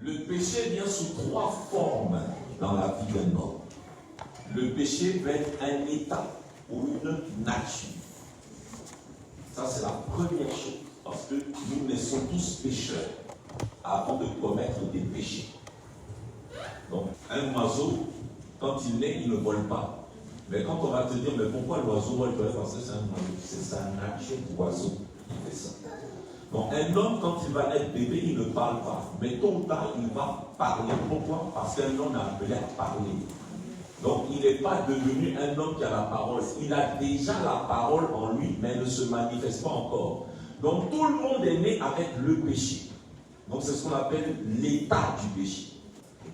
Le péché vient sous 3 formes dans la vie d'un homme. Le péché va être un état ou une nature. Ça, c'est la première chose. Parce que nous naissons tous pécheurs avant de commettre des péchés. Donc, un oiseau, quand il naît, il ne vole pas. Mais quand on va te dire, mais pourquoi l'oiseau vole? Parce que c'est sa nature d'oiseau qui fait ça. Donc, un homme, quand il va naître bébé, il ne parle pas. Mais tôt ou tard, il va parler. Pourquoi? Parce qu'un homme a appelé à parler. Donc, il n'est pas devenu un homme qui a la parole. Il a déjà la parole en lui, mais elle ne se manifeste pas encore. Donc, tout le monde est né avec le péché. Donc, c'est ce qu'on appelle l'état du péché.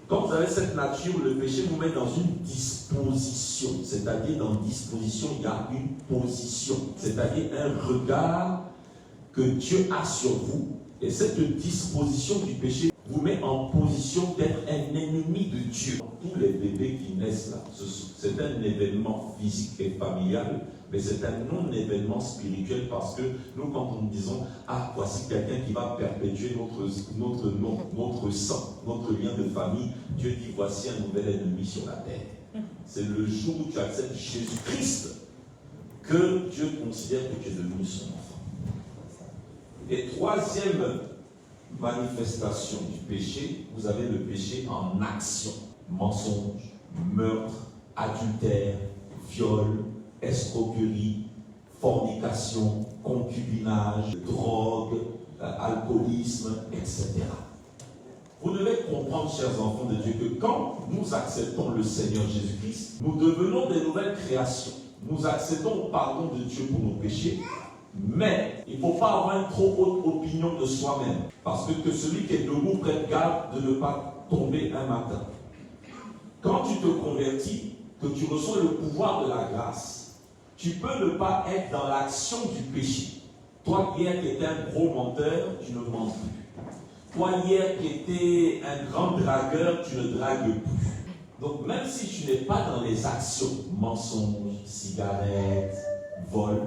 Quand vous avez cette nature, le péché vous met dans une disposition. C'est-à-dire, dans disposition, il y a une position. C'est-à-dire, un regard que Dieu a sur vous. Et cette disposition du péché vous met en position d'être un ennemi de Dieu. Tous les bébés qui naissent là, c'est un événement physique et familial, mais c'est un non-événement spirituel parce que nous, quand nous disons, ah, voici quelqu'un qui va perpétuer notre nom, notre sang, notre lien de famille, Dieu dit, voici un nouvel ennemi sur la terre. C'est le jour où tu acceptes Jésus-Christ que Dieu considère que tu es devenu son enfant. Et troisième manifestation du péché, vous avez le péché en action. Mensonge, meurtre, adultère, viol, escroquerie, fornication, concubinage, drogue, alcoolisme, etc. Vous devez comprendre, chers enfants de Dieu, que quand nous acceptons le Seigneur Jésus-Christ, nous devenons des nouvelles créations. Nous acceptons le pardon de Dieu pour nos péchés, mais il ne faut pas avoir une trop haute opinion de soi-même. Parce que celui qui est debout prenne garde de ne pas tomber un matin. Quand tu te convertis, que tu reçois le pouvoir de la grâce, tu peux ne pas être dans l'action du péché. Toi, hier qui étais un gros menteur, tu ne mens plus. Toi, hier qui étais un grand dragueur, tu ne dragues plus. Donc, même si tu n'es pas dans les actions, mensonges, cigarettes, vol,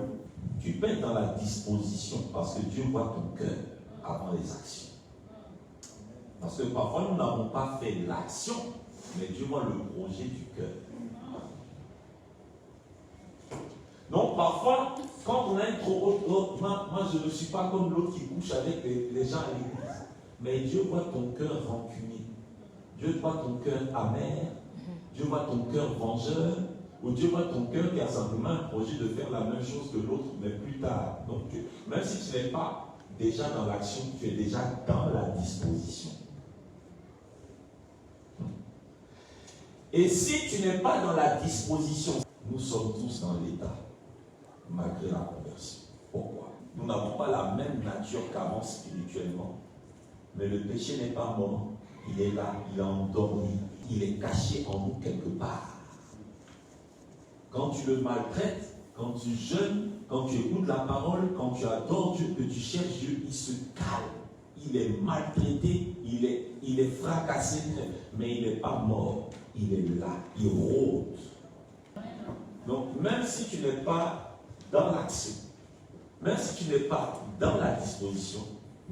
tu peux être dans la disposition parce que Dieu voit ton cœur avant les actions. Parce que parfois, nous n'avons pas fait l'action, mais Dieu voit le projet du cœur. Donc, parfois, quand on a une trop haute, moi je ne suis pas comme l'autre qui couche avec les gens à l'église. Mais Dieu voit ton cœur rancunier. Dieu voit ton cœur amer. Dieu voit ton cœur vengeur. Ou Dieu voit ton cœur qui a simplement un projet de faire la même chose que l'autre, mais plus tard. Donc, même si tu n'es pas déjà dans l'action, tu es déjà dans la disposition. Et si tu n'es pas dans la disposition, nous sommes tous dans l'état, malgré la conversion. Pourquoi? Nous n'avons pas la même nature qu'avant spirituellement. Mais le péché n'est pas mort. Il est là, il est endormi, il est caché en nous quelque part. Quand tu le maltraites, quand tu jeûnes, quand tu écoutes la parole, quand tu adores Dieu, que tu cherches Dieu, il se calme. Il est maltraité, il est fracassé, mais il n'est pas mort. Il est là, il rôde. Donc, même si tu n'es pas dans l'action, même si tu n'es pas dans la disposition,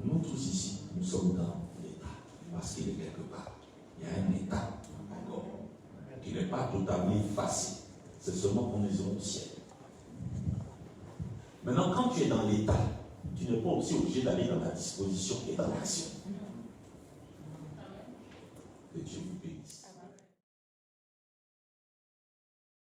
nous tous ici, nous sommes dans l'état. Parce qu'il est quelque part. Il y a un état encore qui n'est pas totalement effacé. C'est seulement qu'on est au ciel. Maintenant, quand tu es dans l'état, tu n'es pas aussi obligé d'aller dans la disposition et dans l'action. Que Dieu vous bénisse.